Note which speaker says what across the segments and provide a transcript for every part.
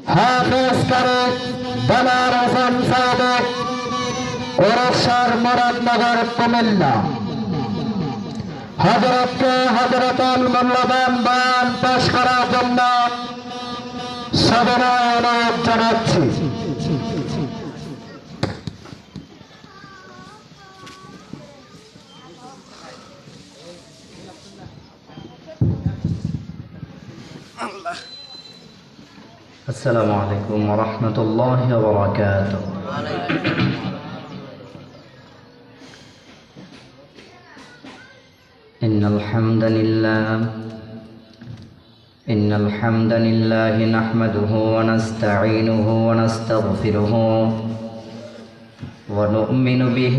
Speaker 1: হাফেজ তারেক দেলার হোসেন সাদেক ওরসার মুরাদনগর কুমিল্লা হযরতকে হযরতুল মূল্যবান বয়ান পেশ করার জন্য সদয় অনুরোধ জানাচ্ছি।
Speaker 2: السلام عليكم ورحمة الله وبركاته. إن الحمد لله نحمده ونستعينه ونستغفره ونؤمن به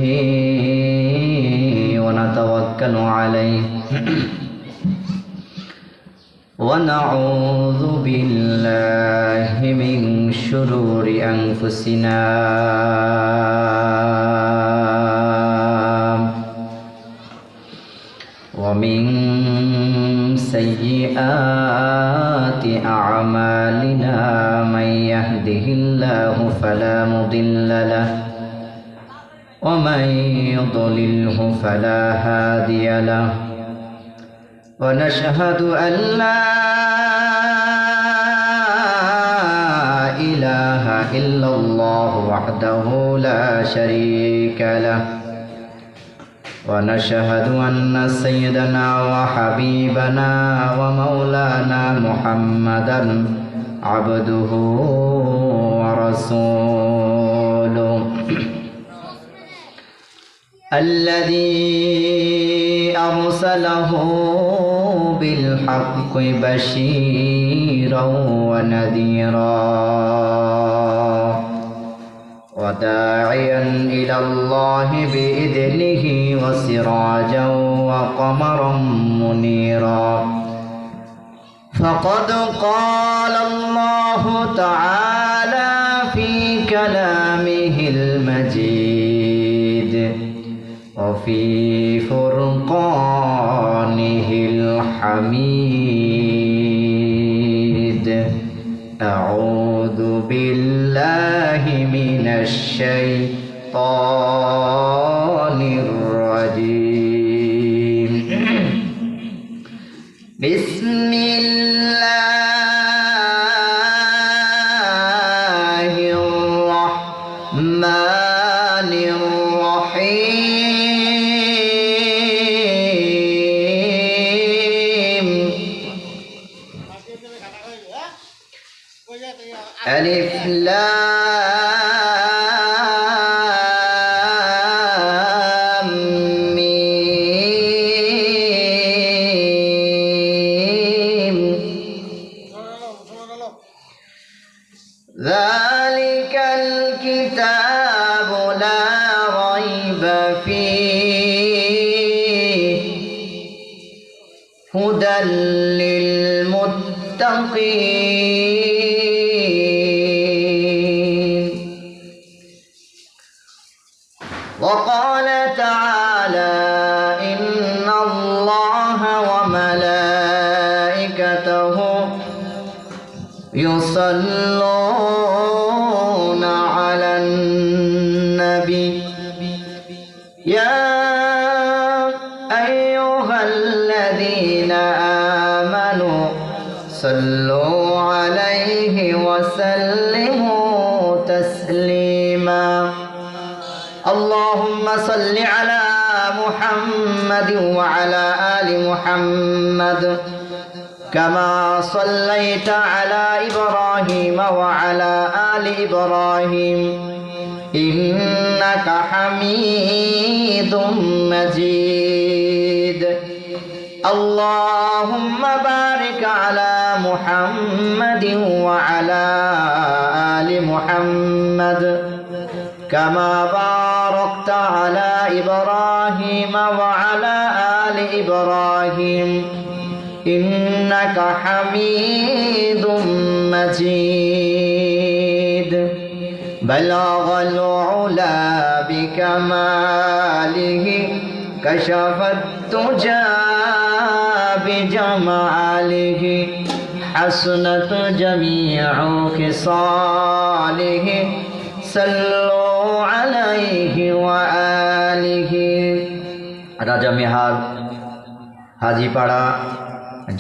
Speaker 2: ونتوكل عليه ونعوذ بالله من شرور أنفسنا ومن سيئات أعمالنا من يهده الله فلا مضل له ومن يضلله فلا هادي له ونشهد أن لا إله إلا الله وحده لا شريك له ونشهد أن سيدنا وحبيبنا ومولانا محمدا عبده ورسوله الذي أرسله بالحق بشيرا ونذيرا وداعيا إلى الله بإذنه وسراجا وقمرا منيرا فقد قال الله تعالى في كلامه المجيد وفي فرقانه الحميد أعوذ بالله من الشيطان الرجيم بسم الله الرحمن الرحيم ألف لام ميم ذلك الكتاب لا ريب فيه هدى للمتقين وقال تعالى إن الله وملائكته يصلون على النبي يا أيها الذين آمنوا صلوا عليه وسلموا تسليما اللهم صل على محمد وعلى آل محمد كما صليت على إبراهيم وعلى آل إبراهيم إنك حميد مجيد اللهم بارك على محمد وعلى آل محمد كما باركت على إبراهيم وعلى آل إبراهيم إنك حميد مجيد بلغ العلا بكماله كشف الدجى بجماله حسنت جميع خصاله صلوا عليه وآله রাজা মেহার হাজীপাড়া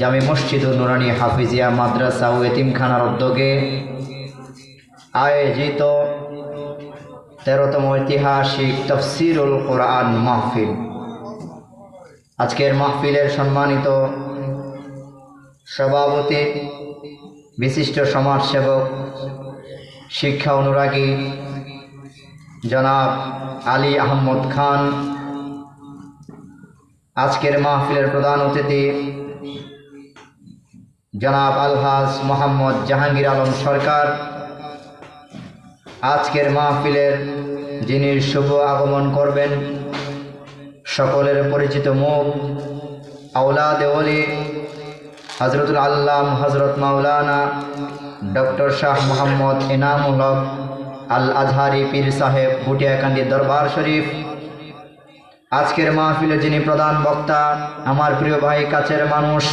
Speaker 2: জামে মসজিদ ও নুরানি হাফিজিয়া মাদ্রাসা ও এতিমখানার উদ্যোগে আয়োজিত 13তম ঐতিহাসিক তাফসীরুল কোরআন মাহফিল। আজকের মাহফিলের সম্মানিত সভাপতি, বিশিষ্ট সমাজসেবক, শিক্ষা অনুরাগী জনাব আলী আহমদ খান, আজকের মাহফিলের প্রধান অতিথি জনাব আলহাজ মোহাম্মদ জাহাঙ্গীর আলম সরকার, আজকের মাহফিলের যিনি শুভ আগমন করবেন, সকলের পরিচিত মুখ আওলাদে ওলি হজরতুল আল্লাম হজরত মাওলানা ডক্টর শাহ মোহাম্মদ ইনামুল হক আল আজহারি পীর সাহেব বুটিয়াকান্দি দরবার শরীফ। আজকের মাহফিলে যিনি প্রধান বক্তা, আমার প্রিয় ভাই, কাছের মানুষ,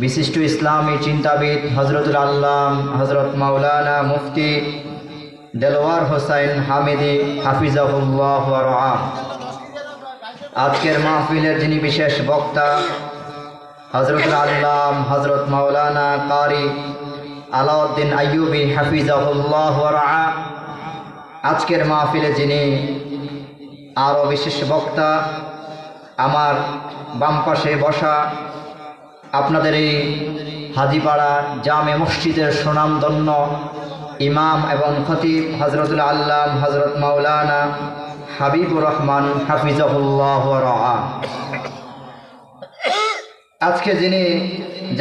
Speaker 2: বিশিষ্ট ইসলামী চিন্তাবিদ হজরতুল আল্লাম হজরত মাওলানা মুফতি দেলোয়ার হোসাইন হামিদি হাফিজাহুল্লাহ ওয়া রাআহ। আজকের মাহফিলের যিনি বিশেষ বক্তা হজরতুল আল্লাম হজরত মাওলানা কারি আলাউদ্দিন আইয়ুবী হাফিজাহুল্লাহ ওয়া রাআহ। আজকের মাহফিলে যিনি আরও বিশেষ বক্তা, আমার বাম পাশে বসা আপনাদের এই হাজীপাড়া জামে মসজিদের সুনামধন্য ইমাম এবং খতিব হজরতুল আল্লাম হজরত মাওলানা হাবিবুর রহমান হাফিজাহুল্লাহ ওয়া রাআহ। আজকে যিনি,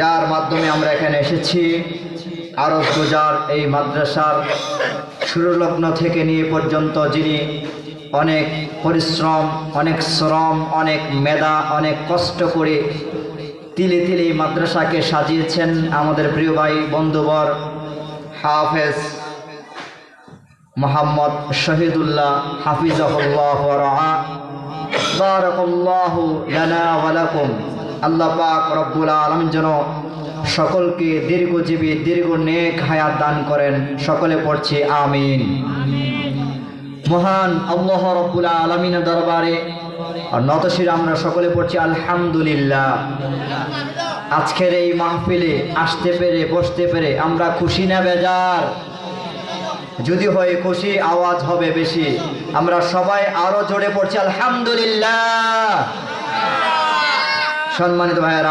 Speaker 2: যার মাধ্যমে আমরা এখানে এসেছি, আরব গুজার এই মাদ্রাসার শুরুলগ্ন থেকে নিয়ে পর্যন্ত যিনি অনেক পরিশ্রম, অনেক শ্রম, অনেক মেধা, অনেক কষ্ট করে তিলে তিলে এই মাদ্রাসাকে সাজিয়েছেন, আমাদের প্রিয় ভাই বন্ধুবর হাফেজ মোহাম্মদ শহীদুল্লাহ হাফিজাহুল্লাহ ওয়া রাআহ। বারাকাল্লাহু লানা ওয়া লাকুম। আল্লাহ পাক রব্বুল আলামিন যেন সকলকে দীর্ঘজীবী, দীর্ঘ নেক হায়াত দান করেন। সকলে পড়ছি আমিন। মহান আল্লাহ রব্বুল আলামিনের দরবারে নতশির আমরা সকলে পড়ছি আলহামদুলিল্লাহ। আজকের এই মাহফিলে আসতে পেরে, বসতে পেরে আমরা খুশি না বেজার? যদি হয় খুশি, আওয়াজ হবে বেশি। আমরা সবাই আরো জোরে পড়ছি আলহামদুলিল্লাহ। সম্মানিত ভাইয়েরা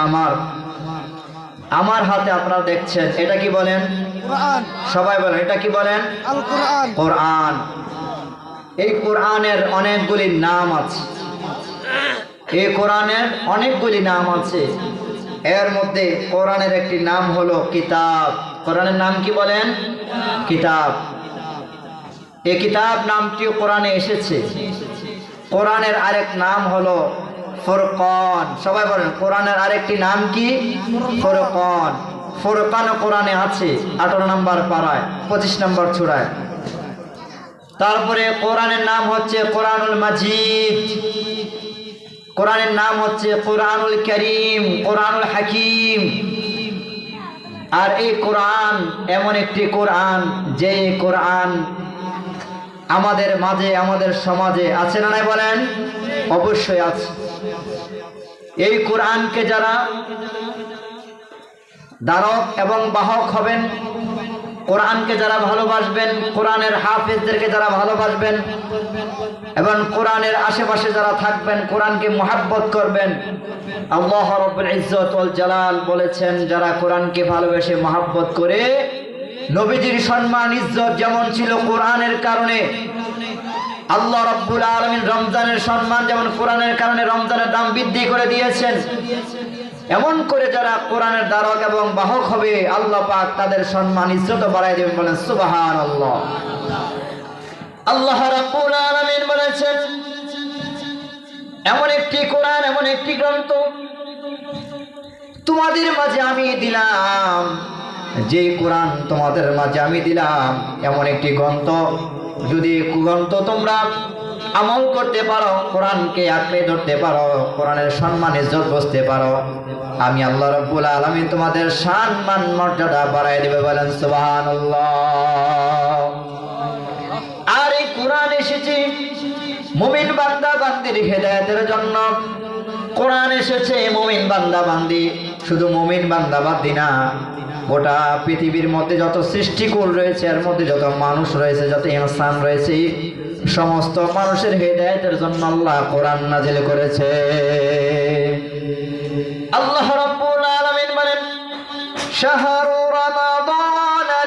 Speaker 2: আমার হাতে আপনারা দেখছেন, এটা কি বলেন? কোরআন। সবাই বলেন, এটা কি বলেন? আল কোরআন। কোরআন। এই কোরআনের অনেকগুলি নাম আছে। এই কোরআনের অনেকগুলি নাম আছে। এর মধ্যে কোরআনের একটি নাম হলো কিতাব। কোরআনের নাম কি বলেন? কিতাব। এই কিতাব নামটিও কোরআনে এসেছে। কোরআনের আরেক নাম হলো ফুরকান। সবাই বলেন, কোরআনের আরেকটি নাম কি? ফুরকান। ফুরকান কোরআনে আছে 18 নম্বর পারায়, 25 নম্বর সূরায়। তারপরে কোরআনের নাম হচ্ছে কোরআনুল মাজিদ, কোরআনের নাম হচ্ছে কোরআনুল কারীম, কোরআনুল হাকিম। আর এই কোরআন এমন একটি কোরআন, যে কোরআন আমাদের মাঝে, আমাদের সমাজে আছে না নাই বলেন? অবশ্যই আছে। এই কোরআনকে যারা ধারক এবং বাহক হবেন, কোরআনকে যারা ভালোবাসবেন, কোরআনের হাফেজদেরকে যারা ভালোবাসবেন এবং কোরআনের আশেপাশে যারা থাকবেন, কোরআনকে মুহাব্বত করবেন, আল্লাহ রাব্বুল ইজ্জত ওয়াল জালাল বলেছেন, যারা কোরআনকে ভালোবেসে মুহাব্বত করে, নবীজির সম্মান ইজ্জত যেমন ছিল কোরআনের কারণে, আল্লাহ রাব্বুল আলামিন রমজানের সম্মান যেমন কোরআনের কারণে রমজানের দাম বৃদ্ধি করে দিয়েছেন, এমন করে যারা কোরআনের ধারক এবং বাহক হবে, আল্লাহ পাক তাদের সম্মান ইজ্জত বাড়ায় দেবেন। বলেন সুবহানাল্লাহ। আল্লাহ রাব্বুল আলামিন বলেছেন, এমন একটি কোরআন, এমন একটি গ্রন্থ তোমাদের মাঝে আমি দিলাম, যে কোরআন তোমাদের মাঝে আমি দিলাম, এমন একটি গ্রন্থ, যদি গ্রন্থ তোমরা আমল করতে পারো, কোরআনকে আঁকড়ে ধরতে পারো, কোরআনের সম্মান ইজ্জত বুঝতে পারো, আমি আল্লাহ রাব্বুল আলামিন তোমাদের সম্মান মর্যাদা বাড়ায় দেবে। বলেন সুবহানাল্লাহ। আর এই কোরআন এসেছে মুমিন বান্দা বান্দির হেদায়েতের জন্য। কোরআন এসেছে মুমিন বান্দা বান্দি, শুধু মুমিন বান্দা বান্দি না, গোটা পৃথিবীর মধ্যে যত সৃষ্টিকুল রয়েছে, এর মধ্যে যত মানুষ রয়েছে, যত ইনসান রয়েছে, সমস্ত মানুষের হেদায়েতের জন্য আল্লাহ কোরআন নাজিল করেছে। আল্লাহ রাব্বুল আলামিন বলেন, শাহরু রমাদানাল্লাযী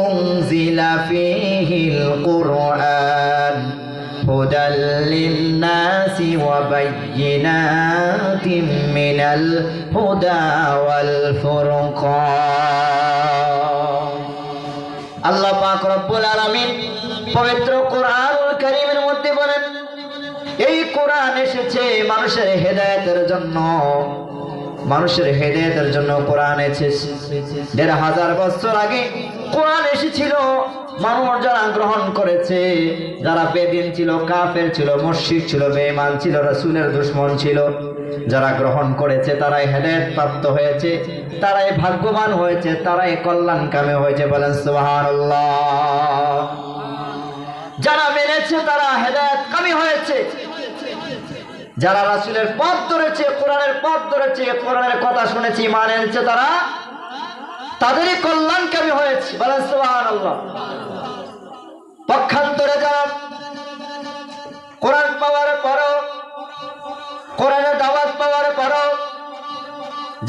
Speaker 2: উনজিলা ফীহিল কুরআন হুদাল লিন-নাসি ওয়া বায়্যিনাতিম মিনাল হুদা ওয়াল ফুরকান। আল্লাহ পাক রব্বুল আলামিন পবিত্র কোরআনুল কারীমের মধ্যে বলেন, এই কোরআন এসেছে মানুষের হেদায়েতের জন্য। মানুষের হেদায়েতের জন্য কোরআন এসেছে। ১৫০০ বছর আগে কোরআন এসেছিল। মানুষ যারা গ্রহণ করেছে, যারা বেদিন ছিল, কাফের ছিল, মুশরিক ছিল, বেঈমান ছিল, রাসূলের দুশমন ছিল, যারা গ্রহণ করেছে তারাই হেদায়েত প্রাপ্ত হয়েছে, তারাই ভাগ্যবান হয়েছে, তারাই কল্যাণকামী হয়েছে। বলেন সুবহানাল্লাহ। যারা মেনেছে তারা হেদায়েতকামী হয়েছে। যারা রাসূলের পথ ধরেছে, কোরআনের পথ ধরেছে, কোরআনের কথা শুনেছে, ঈমান এনেছে, তারা তাদেরই কল্যাণকামী হয়েছে। বলেন সুবহানাল্লাহ। পক্ষান্তরে যারা কোরআন পাওয়ার পরও, কোরআনের দাওয়াত পাওয়ার পরও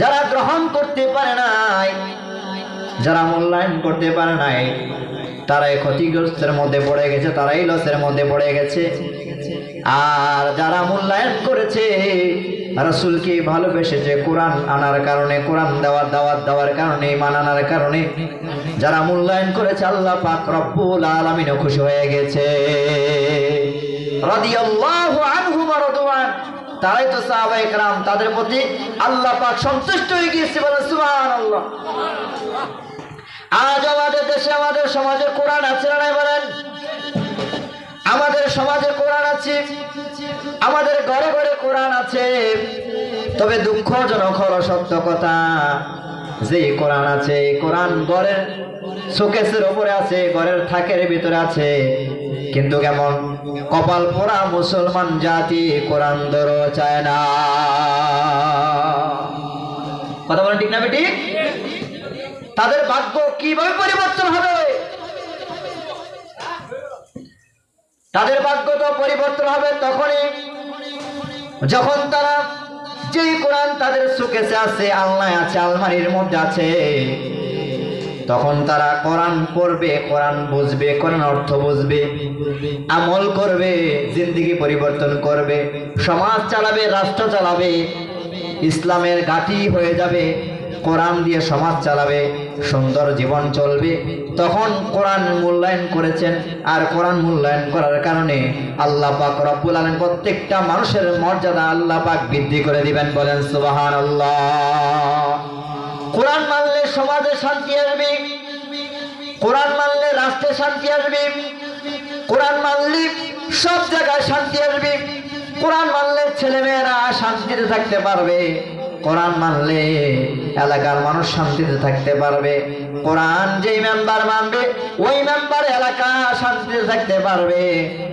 Speaker 2: যারা গ্রহণ করতে পারে নাই, যারা মূল্যায়ন করতে পারে নাই, তারাই ক্ষতিগ্রস্তের মধ্যে পড়ে গেছে, তারাই লসের মধ্যে পড়ে গেছে। আর যারা মূল্যায়ন করেছে, রাসূলকে ভালোবেসেছে, কোরআন আনার কারণে, কোরআন দাওয়াত দেওয়ার কারণে, ঈমান আনার কারণে যারা মূল্যায়ন করেছে, আল্লাহ পাক রব্বুল আলামিন খুশি হয়ে গেছে। রাদিয়াল্লাহু আনহুম ওয়া রাদওয়ান, তারাই তো সাহাবায়ে কেরাম, তাদের প্রতি আল্লাহ পাক সন্তুষ্ট হয়ে গিয়েছে। বলেন সুবহানাল্লাহ। আজ আমাদের দেশে, আমাদের সমাজে কোরআন আছে না নাই? বলেন। আমাদের সমাজে কোরআন আছে, আমাদের ঘরে ঘরে কোরআন আছে। তবে দুঃখজনক হলো সত্য কথা, যে কোরআন আছে, কোরআন ঘরের শোকেসের উপরে আছে, ঘরের থাকের ভিতরে আছে, কিন্তু কেমন কপাল পোড়া মুসলমান জাতি কোরআন ধরো চায় না। কথা বলেন ঠিক না বেটি? তাদের ভাগ্য কিভাবে পরিবর্তন হবে? তাদের ভাগ্য তো পরিবর্তন হবে তখনই যখন তারা, যেই কোরআন তাদের শোকেসে আছে, আলনায় আছে, আলমারির মধ্যে আছে, তখন তারা কোরআন পড়বে, কোরআন বুঝবে, কোরআন অর্থ বুঝবে, আমল করবে, জিন্দেগি পরিবর্তন করবে, সমাজ চালাবে, রাষ্ট্র চালাবে, ইসলামের ঘাঁটি হয়ে যাবে, কোরআন দিয়ে সমাজ চালাবে, সুন্দর জীবন চলবে। তখন কোরআন মূল্যায়ন করেছেন, আর কোরআন মূল্যায়ন করার কারণে আল্লাহ পাক রব্বুল আলামিন প্রত্যেকটা মানুষের মর্যাদা আল্লাহ পাক বৃদ্ধি করে দিবেন। বলেন সুবহানাল্লাহ। কোরআন মানলে সমাজে শান্তি আসবে, কোরআন মানলে রাষ্ট্রে শান্তি আসবে, কোরআন মানলে সব জায়গায় শান্তি আসবে, কোরআন মানলে ছেলেমেয়েরা শান্তিতে থাকতে পারবে, কোরআন মানলে এলাকার মানুষ শান্তিতে থাকতে পারবে, কোরআন যেই মেম্বার মানবে ওই মেম্বার এলাকা শান্তিতে থাকতে পারবে,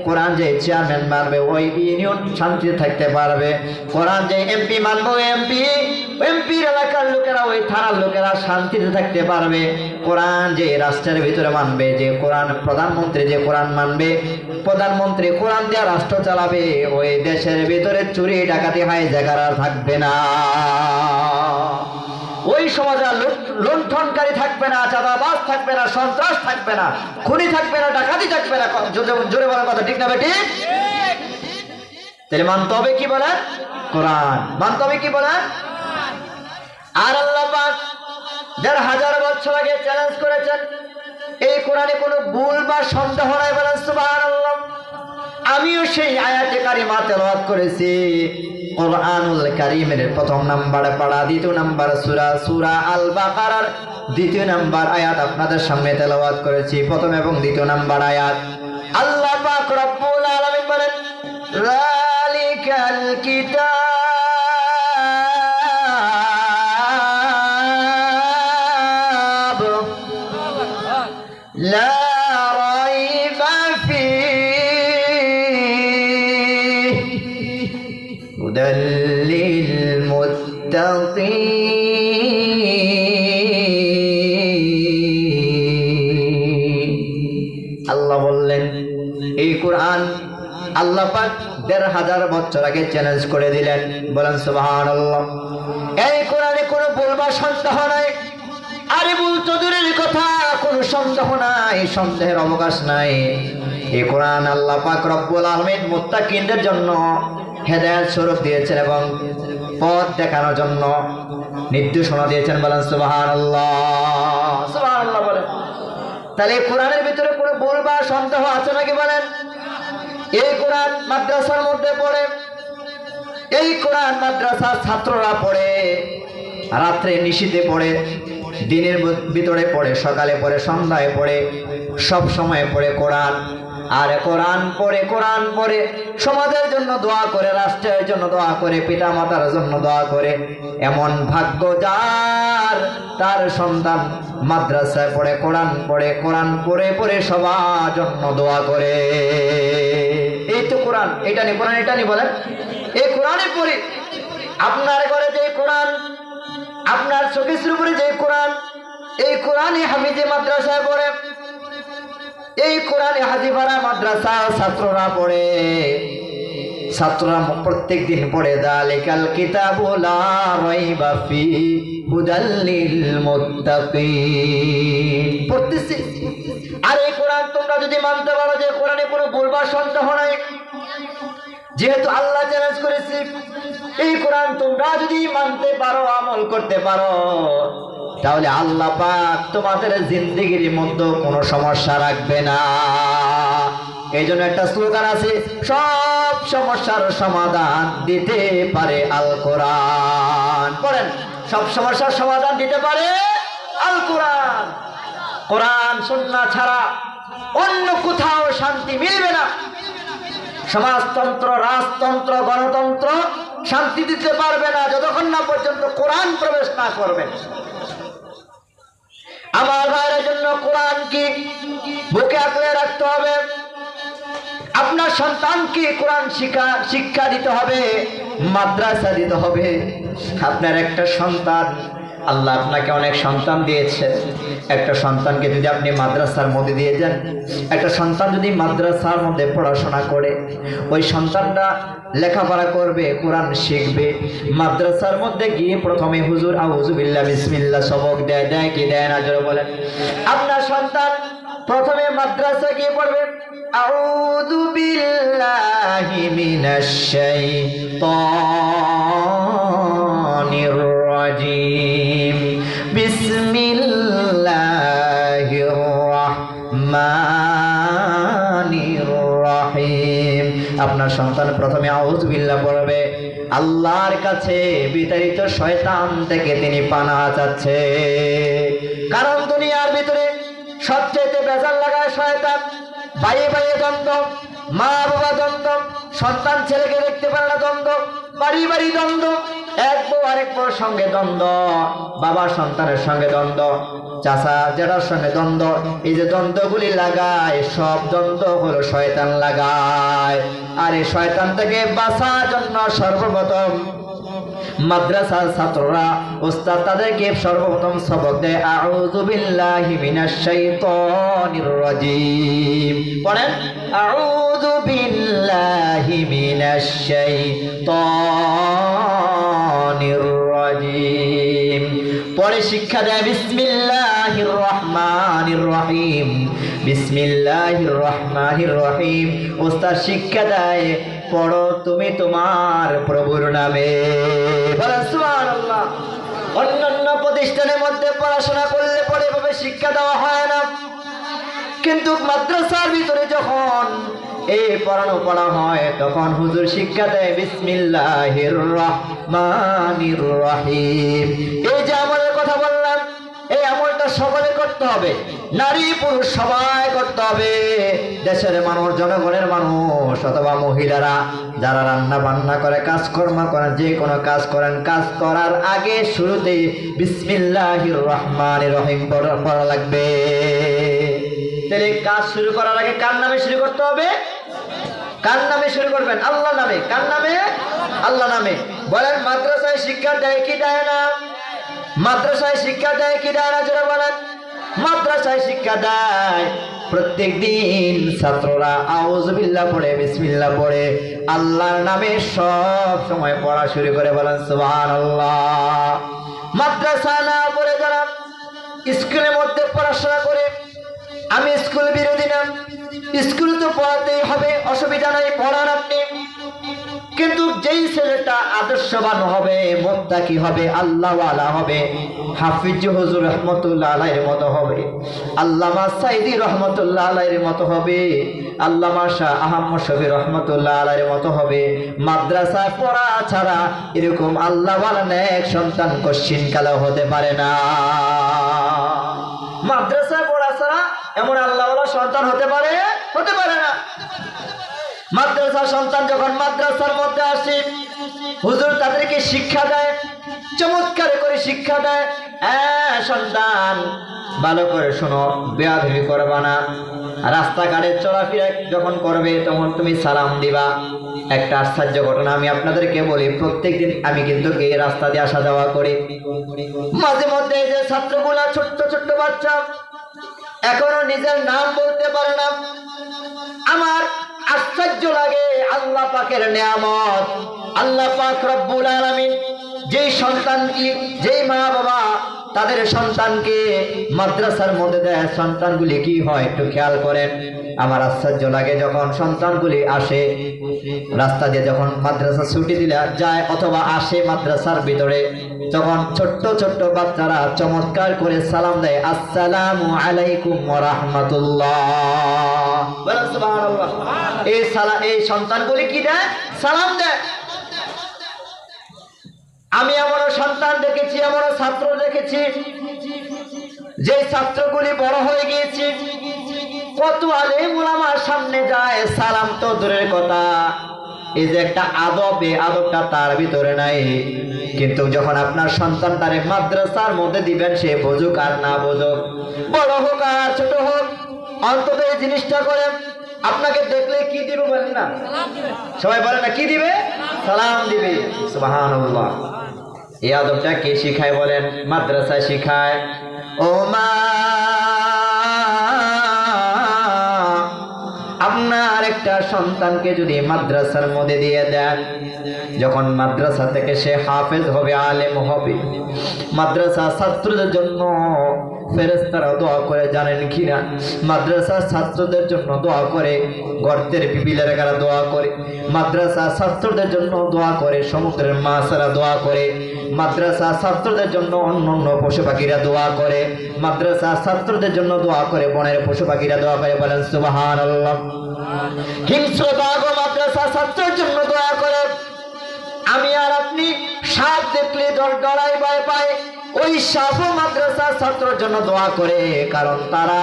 Speaker 2: কোরআন যে চেয়ারম্যান মানবে ওই ইউনিয়ন শান্তিতে থাকতে পারবে, কোরআন যে এমপি মানবে ওই এমপির এলাকার লোকেরা, ওই থানার লোকেরা শান্তিতে থাকতে পারবে, কোরআন যে রাষ্ট্রের ভিতরে মানবে, যে কোরআন প্রধানমন্ত্রী যে কোরআন মানবে, প্রধানমন্ত্রী কোরআন দিয়ে রাষ্ট্র চালাবে, ওই দেশের ভিতরে চুরি ডাকাতি হাইজ্যাকার আর থাকবে না, ওই সমাজে লুণ্ঠনকারী থাকবে না, চাঁদাবাজ থাকবে না, সন্ত্রাস থাকবে না, খুনি থাকবে না, ডাকাতি থাকবে না। জোরে বলার কথা ঠিক না বেটি? তাহলে মানতে হবে কি বলেন? কোরআন মানতে হবে কি বলেন? আর আল্লাহ পাক ১৫০০ বছর আগে চ্যালেঞ্জ করেছেন, এই কোরআনে কোনো ভুল বা সন্দেহ নাই। বলেন সুবহানাল্লাহ। আমিও সেই আয়াতে কারিমা তেলাওয়াত করেছি। কোরআনুল কারীমের প্রথম নাম্বার পারা, দ্বিতীয় নাম্বার সূরা আল বাকারার ২য় নাম্বার আয়াত আপনাদের সামনে তেলাওয়াত করেছি। প্রথম এবং দ্বিতীয় নাম্বার আয়াত আল্লাহ পাক রব্বুল আলামিন যালিকাল কিতাব লা রাইবা ফীহি হুদাল লিল মুত্তাকিন। আল্লাহ বললেন এই কোরআন আল্লাহ পাক ১৫০০ বছর আগে চ্যালেঞ্জ করে দিলেন। বলেন সুবহানাল্লাহ। এই কোরআনে কোনো ভুল বা সন্দেহ নাই। আরে ভুল তো দূরের কথা, কোনো সন্দেহ নাই, সন্দেহের অবকাশ নাই। এই কোরআন আল্লাহ পাক রব্বুল আলামিন মুত্তাকিনদের জন্য হেদায়েত স্বরূপ দিয়েছেন এবং পথ দেখানোর জন্য নির্দেশনা দিয়েছেন। বলেন সুবহানাল্লাহ। সুবহানাল্লাহ বলেন। তাহলে এই কোরআনের ভিতরে কোনো ভুল বা সন্দেহ আছে নাকি বলেন? এই কোরআন মাদ্রাসার মধ্যে পড়ে, এই কোরআন মাদ্রাসার ছাত্ররা পড়ে, রাত্রে নিশীথে পড়ে, দিনের ভিতরে পড়ে, সকালে পড়ে, সন্ধ্যায় পড়ে, সব সময় পড়ে কোরআন। আর কোরআন পড়ে সমাজের জন্য দোয়া করে, রাষ্ট্রের জন্য দোয়া করে, পিতা মাতার জন্য দোয়া করে। এমন ভাগ্য যার, তার সন্তান মাদ্রাসায় পড়ে, কোরআন পড়ে সবার জন্য দোয়া করে। এই তো কোরআন। এটা নি বলেন। এই কোরআনে পড়ে আপনার ঘরে যে কোরআন, আপনার চোখের উপরে যে কোরআন, এই কোরআনে হাফিজে মাদ্রাসায় পড়ে, এই কোরআনে হাজিপাড়া মাদ্রাসা ছাত্ররা পড়ে, ছাত্ররা প্রত্যেক দিন পড়ে যালিকাল কিতাবু লা রাইবা ফীহি হুদাল লিল মুত্তাকিন পড়তেছে। আর এই কোরআন তোমরা যদি মানতে পারো যে কোরআনে কোনো ভুল বা সন্দেহ নাই, যেহেতু আল্লাহ চ্যালেঞ্জ করেছে, এই কোরআন তোমরা যদি মানতে পারো, আমল করতে পারো, তাহলে আল্লাহ পাক তোমাদের জিন্দেগির মধ্যে কোনো সমস্যা রাখবে না। এই জন্য একটা স্লোগান আছে, সব সমস্যার সমাধান দিতে পারে আল কোরআন। পড়েন, সব সমস্যার সমাধান দিতে পারে আল কোরআন। কোরআন সুন্নাহ ছাড়া অন্য কোথাও শান্তি মিলবে না। সমাজতন্ত্র, রাজতন্ত্র, গণতন্ত্র শান্তি দিতে পারবে না যতক্ষণ না পর্যন্ত কোরআন প্রবেশ না করবে। আমার ভাইয়ের জন্য কোরআন কি বুকে আঁকড়ে রাখতে হবে। আপনার সন্তানকে কোরআন শিক্ষা দিতে হবে, মাদ্রাসা দিতে হবে। আপনার একটা সন্তান, আল্লাহ আপনাকে অনেক সন্তান দিয়েছে, একটা সন্তানকে যদি আপনি মাদ্রাসার মধ্যে দিয়ে যান, একটা সন্তান যদি মাদ্রাসার মধ্যে পড়াশোনা করে, ওই সন্তানটা লেখাপড়া করবে, কোরআন শিখবে। মাদ্রাসার মধ্যে গিয়ে প্রথমে হুজুর আউযু বিল্লাহ বিসমিল্লাহ সবক দেয় কি দেয় না, জোরে বলেন। আপনার সন্তান প্রথমে মাদ্রাসা গিয়ে পড়বে আউযু বিল্লাহি মিনাশ শাইতানির রাজিম বিসমিল্লাহির রাহমানির রহিম। আপনার সন্তান প্রথমে আউযু বিল্লাহ পড়বে, আল্লাহর কাছে বিতাড়িত শয়তান থেকে তিনি পানাহ চাচ্ছে। কারণ দুনিয়ার ভিতরে সবচেয়ে বেজার লাগায় শয়তান। ভাইয়ে ভাইয়ে দ্বন্দ্ব, মা বাবা দ্বন্দ্ব, সন্তান ছেলেকে দেখতে পারে না দ্বন্দ্ব, বাড়ি দ্বন্দ্ব, এক বউ আরেক বউর সঙ্গে দ্বন্দ্ব, বাবা সন্তানের সঙ্গে দ্বন্দ্ব, চাচা জেঠার সঙ্গে দ্বন্দ্ব। এই যে দ্বন্দ্বগুলি লাগায়, সব দ্বন্দ্ব হলো শয়তান লাগায়। আর এই শয়তান থেকে বাঁচার জন্য সর্বপ্রথম মাদ্রাসার ছাত্ররা উস্তাদ তাদেরকে সর্বপ্রথম সবক দেয় আউযু বিল্লাহি মিনাশ শাইতানির রাজিম। পড়েন, আউযু বিল্লাহি মিনাশ শাইতানির রাজিম। পরে শিক্ষা দেয় বিসমিল্লাহির রহমানির রহিম, বিসমিল্লাহির রহমানির রহিম। উস্তাদ শিক্ষা দেয় পড়ো তুমি তোমার প্রভুর নামে। বলেন সুবহানাল্লাহ। অন্যান্য প্রতিষ্ঠানের মধ্যে পড়াশোনা করলে পরে এভাবে শিক্ষা দেওয়া হয় না, কিন্তু মাদ্রাসার ভিতরে যখন এই পড়া হয় তখন হুজুর শিক্ষা দেয় বিসমিল্লাহির রহমানির রহিম। এই যে আমলের কথা বললাম, এই আমলটা আমরা সকলে করতে হবে, নারী পুরুষ সবাই করতে হবে। দেশের মানুষ, জনগণের মানুষ অথবা মহিলারা যারা রান্না বান্না করে, কাজকর্ম করেন, যে কোনো কাজ করেন, কাজ করার আগে শুরুতেই বিসমিল্লাহির রহমানির রহিম পড়া লাগবে। তাহলে কাজ শুরু করার আগে কার নামে শুরু করতে হবে? কার নামে শুরু করবেন? আল্লাহ নামে। কার নামে? আল্লাহ নামে। বলেন, মাদ্রাসায় শিক্ষা দেয় কি দেয় না? মাদ্রাসায় শিক্ষা দেয় কি দেয় না? যারা বলেন মাদ্রাসায় শিক্ষা দেয়। প্রত্যেক দিন ছাত্ররা আউযু বিল্লাহ পড়ে, বিসমিল্লাহ পড়ে, আল্লাহর নামে সব সময় পড়া শুরু করে। বলেন সুবহানাল্লাহ। মাদ্রাসা না পড়ে যারা স্কুলের মধ্যে পড়াশোনা করে, আমি স্কুল বিরোধী না, স্কুলে তো পড়াতেই হবে, অসুবিধা নাই, পড়ান আপনি। কিন্তু যেই ছেলেটা আদর্শবান হবে, মুত্তাকি হবে, আল্লাহওয়ালা হবে, হাফিজ হুজুর রহমতুল্লাহ আলাইহির মতো হবে, আল্লামা সাইদি রহমতুল্লাহ আলাইহির মতো হবে, আল্লামা শাহ আহমদ শফি রহমতুল্লাহ আলাইহির মতো হবে, মাদ্রাসায় পড়া ছাড়া এরকম আল্লাহওয়ালা নেক সন্তান কশ্চিনকালেও হতে পারে না। মাদ্রাসায় পড়া ছাড়া এমন আল্লাহওয়ালা সন্তান হতে পারে না। মাদ্রাসা সন্তান যখন মাদ্রাসার মধ্যে আসে, হুজুর তাদেরকে শিক্ষা দেয়, চমৎকার করে শিক্ষা দেয়। হ্যাঁ সন্তান, ভালো করে শোনো, বেয়াদবি করবা না, রাস্তাঘাটে চলাফেরা যখন করবে তখন তুমি সালাম দিবা। একটা আশ্চর্য ঘটনা আমি আপনাদেরকে বলি, প্রত্যেকদিন আমি কিন্তু এই রাস্তা দিয়ে আসা যাওয়া করি। মাঝে মধ্যে যে ছাত্রগুলা, ছোট্ট ছোট্ট বাচ্চা, এখনো নিজের নাম বলতে পারে না, আমার আশ্চর্য লাগে। আল্লাহ পাকের নিয়ামত, আল্লাহ পাক রব্বুল আলামিন যেই সন্তানকে, যেই মা বাবা তাদের সন্তানকে মাদ্রাসার মধ্যে দেয়, সন্তানগুলি কি হয় একটু খেয়াল করেন। আমার আশ্চর্য লাগে, যখন সন্তানগুলি আসে রাস্তা দিয়ে, যখন মাদ্রাসা ছুটি দিলে যায় অথবা আসে মাদ্রাসার ভিতরে, তখন ছোট্ট ছোট্ট বাচ্চারা চমৎকার করে সালাম দেয়, আসসালামু আলাইকুম ওয়া রাহমাতুল্লাহ। বলেন সুবহানাল্লাহ। এই সন্তানগুলি কি দেয়? সালাম দেয়। আমি এমনও সন্তান দেখেছি, এমনও ছাত্র দেখেছি, যে ছাত্রগুলি বড় হয়ে গিয়েছে, কত আলেম উলামার সামনে যায়, সালাম তো দূরের কথা, এই যে একটা আদব, এই আদবটা তার ভিতরে নাই। কিন্তু যখন আপনার সন্তানটারে মাদ্রাসার মধ্যে দিবেন, সে বুঝুক আর না বুঝুক, বড় হোক আর ছোট হোক, অন্তত এই জিনিসটা করে। আপনাকে দেখলে কি দিবে বলেন না? সবাই বলে না, কি দিবে? সালাম দিবে। সুবহানাল্লাহ। এই আদবটা কে শিখায় বলেন? মাদ্রাসায় শিখায়। ও মা, আপনার একটা সন্তানকে যদি মাদ্রাসার মধ্যে দিয়ে দেন, যখন মাদ্রাসা থেকে সে হাফেজ হবে, আলেম হবে, মাদ্রাসা ছাত্রদের জন্য ফেরেশতারা দোয়া করে, জানেন কিনা? মাদ্রাসা ছাত্রদের জন্য দোয়া করে, গর্তের পিপিলেরা কারা দোয়া করে, মাদ্রাসা ছাত্রদের জন্য দোয়া করে, সমুদ্রের মাছেরা দোয়া করে, মাদ্রাসা ছাত্রদের জন্য অন্য পশু পাখিরা দোয়া করে, মাদ্রাসা ছাত্রদের জন্য দোয়া করে, বনের পশু পাখিরা দোয়া করে। বলেন সুবহানাল্লাহ। হিংস্র বাঘ মাদ্রাসা ছাত্রের জন্য দোয়া করে। আমি আর আপনি সাপ দেখলে ডরাই, ভয় পায়, ওই সাপও মাদ্রাসা ছাত্রের জন্য দোয়া করে, কারণ তারা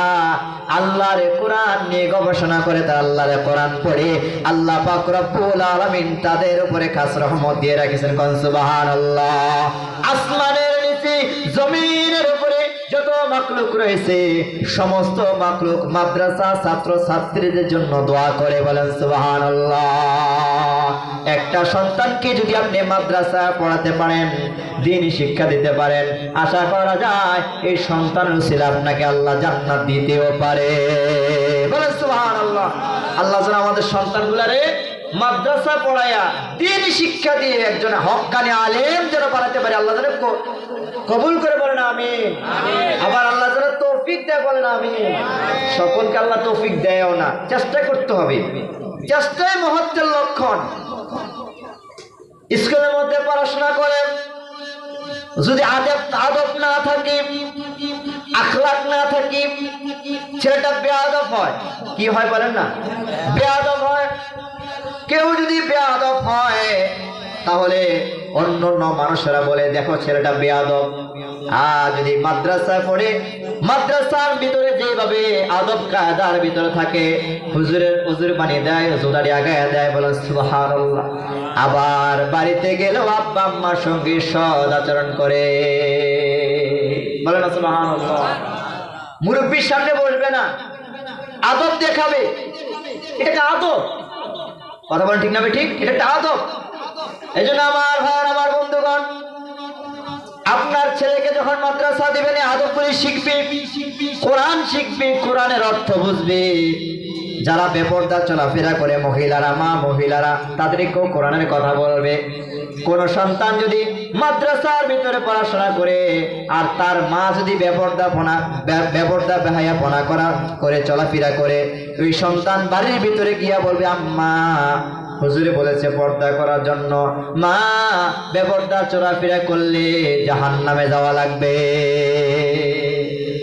Speaker 2: আল্লাহর কোরআন নিয়ে গবেষণা করে, তারা আল্লাহর কোরআন পড়ে। আল্লাহ পাক রব্বুল আলামিন তাদের উপরে খাস রহমত দিয়ে রাখেছেন। কোন সুবহানাল্লাহ। আসমানের নিচে, জমিনের উপরে যত মাখলুক রয়েছে, সমস্ত মাখলুক মাদ্রাসা ছাত্র ছাত্রীদের জন্য দোয়া করে। বলেন সুবহানাল্লাহ। একটা সন্তানকে যদি আপনি মাদ্রাসা পড়াতে পারেন, দ্বীনি শিক্ষা দিতে পারেন, আশা করা যায় এই সন্তানের উসিলা আপনাকে আল্লাহ জান্নাত দিতেও পারে। বলেন সুবহানাল্লাহ। আল্লাহ যেন আমাদের সন্তানগুলারে মাদ্রাসা পড়ায়া দ্বীনি শিক্ষা দিয়ে একজন হক্কানি আলেম যেন বানাতে পারে, আল্লাহ যেন কবুল করে। বলেন আমিন। আবার আল্লাহ যেন তৌফিক দেয়। বলেন আমিন। সকলকে আল্লাহ তৌফিক দেয়ও না, চেষ্টা করতে হবে। চেষ্টাই মহত্বের লক্ষণ। স্কুলের মধ্যে পড়াশোনা করে যদি আদব না থাকে, আখলাক না থাকে, ছেলেটা বেয়াদব হয়। কি হয় বলেন না? বেয়াদব হয়। কেউ যদি বেয়াদব হয়, তাহলে অন্য অন্য মানুষেরা বলে দেখো ছেলেটা বেয়াদব। আর যদি মাদ্রাসায় পড়ে, মাদ্রাসার ভিতরে যেভাবে আদব কায়দার ভিতরে থাকে, হুজুর বানিয়ে দেয়, হুজুরারি আগায় দেয়, বলেন সুবহানাল্লাহ। আবার বাড়িতে গেলেও আব্বা আম্মার সঙ্গে সদ আচরণ করে, বলেন সুবহানাল্লাহ। মুরব্বির সামনে বসবে না, আদব দেখাবে, এটা আদব। কথা বলেন ঠিক না ঠিক? এটা একটা আদব। এই জন্য আমার ভাই, আমার বন্ধুগণ, আপনার ছেলেকে যখন মাদ্রাসা দিবেন আদব করে শিখবে, কোরআন শিখবে, কোরআনের অর্থ বুঝবে। যারা বেপরদা চলাফেরা করে মহিলারা, মা মহিলারা, তাদেরকেও কোরআনের কথা বলবে। কোন সন্তান যদি মাদ্রাসার ভিতরে পড়াশোনা করে আর তার মা যদি বেপরদা বেহায়াপনা করে চলাফেরা করে, ওই সন্তান বাড়ির ভিতরে গিয়া বলবে আম্মা হুজুরে বলেছে পর্দা করার জন্য, মা বেপরদা চলাফেরা করলে জাহান্নামে যাওয়া লাগবে।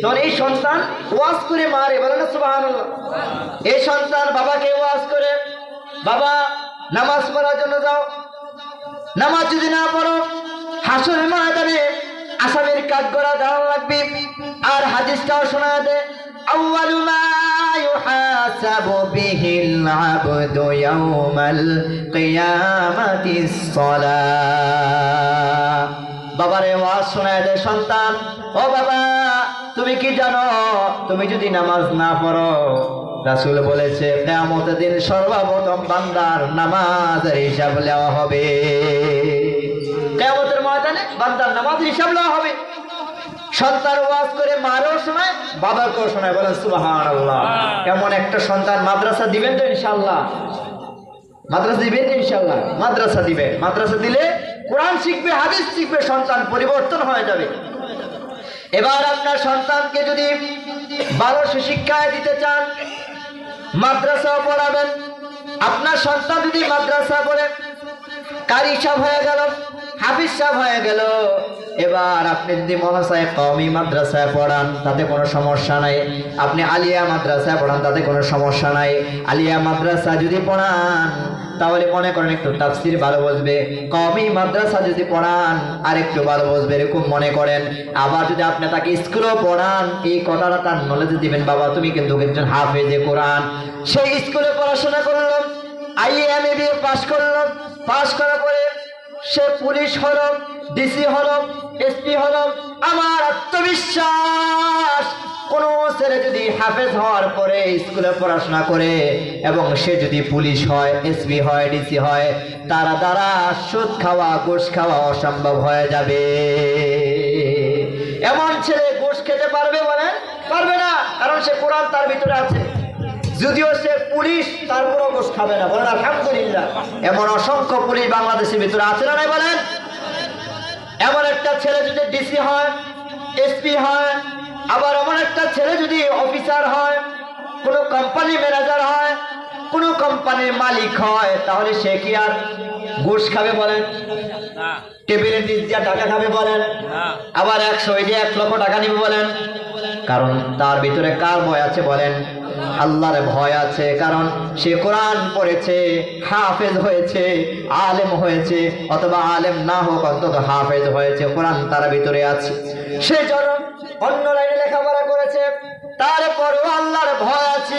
Speaker 2: তখন এই সন্তান ওয়াজ করে মারে, বলে না সুবহানাল্লাহ। এই সন্তান বাবাকে ওয়াজ করে, বাবা নামাজ পড়ার জন্য যাও, নামাজ যদি না পড়ো হাসরের ময়দানে আসামির কাঠগড়া দেওয়া লাগবে। আর হাদিসটাও শোনা দেয়, আউয়ালু মা ইউহাসাবু বিহিল আবদু ইয়াউমাল কিয়ামাতিস সালাহ। বাবারে ওয়াজ শোনায় দেয় সন্তান, ও বাবা তুমি কি জানো, তুমি যদি নামাজ না পড়ো, রাসূল বলেছে কিয়ামতের দিন সর্বপ্রথম বান্দার নামাজের হিসাব নেওয়া হবে। কিয়ামতের ময়দানে বান্দার নামাজের হিসাব নেওয়া হবে। সন্তান ওয়াজ করে মারও শোনায়, বাবাকেও শোনায়, বলেন সুবহানাল্লাহ। এমন একটা সন্তান মাদ্রাসা দিবেন তো ইনশাআল্লাহ? মাদ্রাসা দিবেন তো ইনশাআল্লাহ? মাদ্রাসা দিবে, মাদ্রাসা দিলে কোরআন শিখবে, হাদিস শিখবে, সন্তান পরিবর্তন হয়ে যাবে। এবার আপনার সন্তানকে যদি ভালো সুশিক্ষায় দিতে চান, মাদ্রাসা পড়াবেন। আপনার সন্তান যদি মাদ্রাসা পড়ে কারি সাহেব হয়ে গেল, হাফিজ সাহেব হয়ে গেল, এবার আপনি যদি মহাশয় কওমি মাদ্রাসায় পড়ান তাতে কোনো সমস্যা নাই, আপনি আলিয়া মাদ্রাসায় পড়ান তাতে কোনো সমস্যা নাই। আলিয়া মাদ্রাসা যদি পড়ান তাহলে মনে করেন একটু তাফসীর ভালো বুঝবে, কওমি মাদ্রাসা যদি পড়ান আর একটু ভালো বুঝবে, এরকম মনে করেন। আবার যদি আপনি তাকে স্কুলেও পড়ান, এই কথাটা তার নলেজ দিবেন, বাবা তুমি কিন্তু একজন হাফেজে কোরআন। সেই স্কুলে পড়াশোনা করলাম, IAMB পাস করলাম, পাস করার পরে সে পুলিশ হলো, ডিসি হলো, SP হলো। আমার আত্মবিশ্বাস, কোন ছেলে যদি হাফেজ হওয়ার পরে স্কুলে পড়াশোনা করে এবং সে যদি পুলিশ হয়, SP হয়, DC হয়, তারা দ্বারা সুদ খাওয়া, ঘুষ খাওয়া অসম্ভব হয়ে যাবে। এমন ছেলে ঘুষ খেতে পারবে? বলেন পারবে না, কারণ সে কোরআন তার ভিতরে আছে। যদিও সে পুলিশ, তারপরও ঘুষ খাবে না, বলেন আলহামদুলিল্লাহ। এমন অসংখ্য পুলিশ বাংলাদেশের ভিতরে আছে না নাই বলেন? এমন একটা ছেলে যদি DC হয়, SP হয়, আবার এমন একটা ছেলে যদি অফিসার হয়, কোনো কোম্পানি ম্যানেজার হয়, কোনো কোম্পানির মালিক হয়, তাহলে সে কি আর ঘুষ খাবে? বলেন টেবিলের নিচ দিয়ে টাকা খাবে? বলেন আবার 100 লক্ষ টাকা নিবে? বলেন কারণ তার ভিতরে কার ভয় আছে? বলেন আল্লাহর ভয় আছে। কারণ সে কোরআন পড়েছে, হাফেজ হয়েছে, আলেম হয়েছে, অথবা আলেম না হোক অন্তত হাফেজ হয়েছে, কোরআন তার ভিতরে আছে। সে জন্য অন্য লাইনে লেখাপড়া করেছে, তারপরও আল্লাহর ভয় আছে।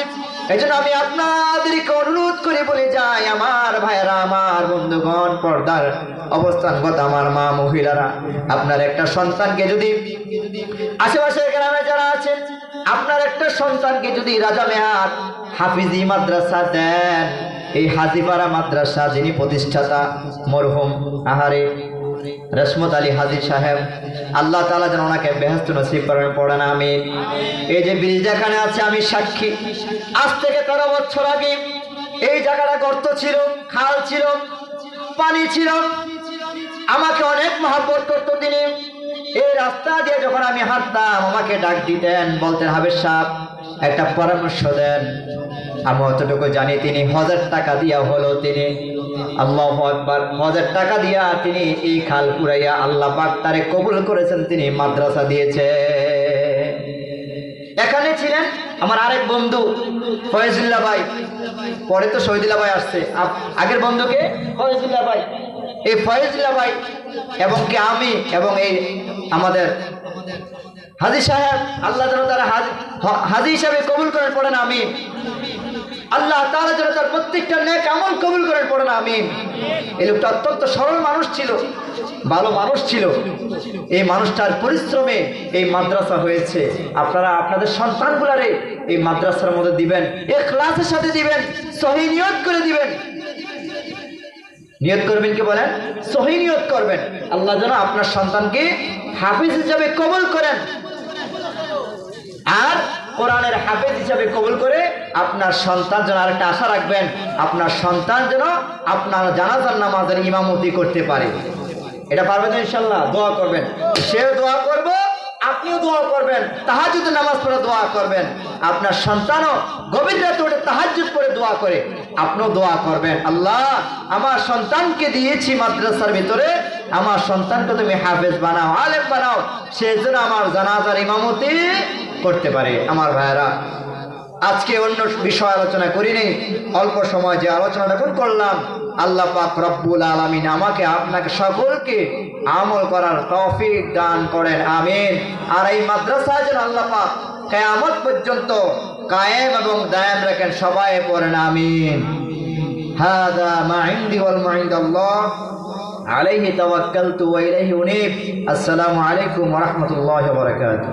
Speaker 2: এই জন্য আমি আপনাদেরকে অনুরোধ করে বলে যাই, আমার ভাইয়েরা, আমার বন্ধুগণ, পর্দার অবস্থানগত আমার মা মহিলারা, আপনার একটা সন্তানকে যদি আশেপাশের গ্রামে যারা আছেন, আপনার একটা সন্তানকে যদি রাজা মেহার হাফিজি মাদ্রাসা দেন, এই হাজিপাড়া মাদ্রাসা যিনি প্রতিষ্ঠাতা মরহুম আহারে রসমত আলী হাজি সাহেব, আল্লাহ তাআলা যেন ওনাকে বেহেশত নসিব করেন, পড়েন আমিন। এই যে ব্রিজ যেখানে আছে আমি সাক্ষী, আজ থেকে 13 বছর আগে এই জায়গাটা গর্ত ছিল, খাল ছিল, পানি ছিল। আমাকে অনেক মহব্বত করতো তিনি। এই রাস্তা দিয়ে যখন আমি হাঁটতাম আমাকে ডাক দিতেন, বলতেন হাবেজ সাহেব একটা পরামর্শ দেন। আমি অতটুকু জানি তিনি হজের টাকা দিয়া হলো, তিনি আল্লাহু আকবার, হজের টাকা দিয়া তিনি এই খাল পুরাইয়া আল্লাহ পাক তারে কবুল করেছেন, তিনি মাদ্রাসা দিয়েছে। এখানে ছিলেন আমার আরেক বন্ধু ফয়েজুল্লাহ ভাই, পরে তো শহীদুল্লাহ ভাই আসছে, আগের বন্ধুকে ফয়েজুল্লাহ ভাই। এই ফয়েজুল্লাহ ভাই এবং কি আমি এবং এই আমাদের হাজী সাহেব, আল্লাহ যেন তারা হাজী হিসাবে কবুল করেন, পড়েন আমিন। আল্লাহ তাআলা যেন তার প্রত্যেকটা নেক আমল কবুল করেন, পড়েন আমিন। এই লোকটা অত্যন্ত সরল মানুষ ছিল, ভালো মানুষ ছিল। এই মানুষটার পরিশ্রমে এই মাদ্রাসা হয়েছে। আপনারা আপনাদের সন্তানগুলারে এই মাদ্রাসার মধ্যে দিবেন, ইখলাসের সাথে দিবেন, সহি নিয়ত করে দিবেন। নিয়ত করবেন কি বলেন? সহি নিয়ত করবেন। আল্লাহ যেন আপনার সন্তানকে হাফিজ হিসাবে কবুল করেন, আর কোরআনের হাফেজ হিসাবে কবুল করে আপনার সন্তান যেন, আরেকটা আশা রাখবেন, আপনার সন্তান যেন আপনার জানাজার নামাজের ইমামতি করতে পারে। এটা পারবেন তো ইনশাল্লাহ? দোয়া করবেন, সেও দোয়া করবো, আপনিও দোয়া করবেন, তাহাজ্জুদের নামাজ পড়ে দোয়া করবেন। আপনার সন্তানও গভীর রাতে উঠে তাহাজ্জুদ পড়ে দোয়া করে, আপনিও দোয়া করবেন, আল্লাহ আমার সন্তানকে দিয়েছি মাদ্রাসার ভিতরে, আমার সন্তানকে তুমি হাফেজ বানাও, আলেম বানাও, সে যেন আমার জানাজার ইমামতি করতে পারে। আমার ভাইয়েরা, আজকে অন্য বিষয় আলোচনা করিনি, অল্প সময় যে আলোচনাটা করলাম, আল্লাহ পাক রব্বুল আলামিন আমাকে আপনাকে সকলকে আমল করার তৌফিক দান করেন, আমিন। আর এই মাদ্রাসায় যেন আল্লাহ পাক কিয়ামত পর্যন্ত কায়েম এবং দায়েম রাখেন, সবাই পড়েন আমিন। হাদা মা ইনদি ওয়াল মা ইনদাল্লাহ আলাইহি তাওয়াক্কালতু ওয়া ইলাইহি উনীব। আসসালামু আলাইকুম ওয়া রাহমাতুল্লাহি ওয়া বারাকাতুহু।